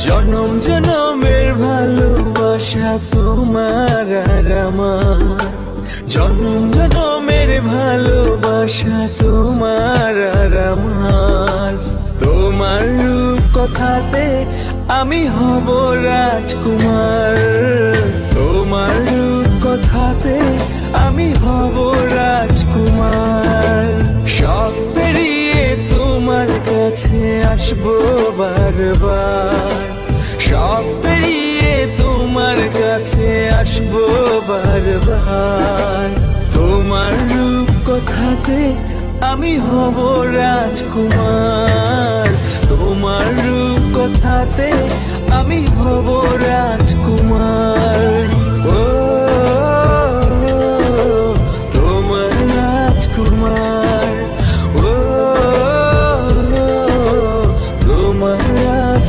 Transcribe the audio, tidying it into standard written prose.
জনম জনমের ভালোবাসা তোমার আর আমার, জনম জনমের ভালোবাসা তোমার আর আমার। তোমার রূপ কথাতে আমি হব রাজকুমার, তোমার রূপ কথাতে আমি হব রাজকুমার। সব পেরিয়ে তোমার কাছে আসবো বারবার, সব পেরিয়ে তোমার কাছে আসবো বারবার। তোমার রূপ কথাতে আমি হব রাজকুমার, তোমার রূপ কথাতে আমি হব রাজকুমার।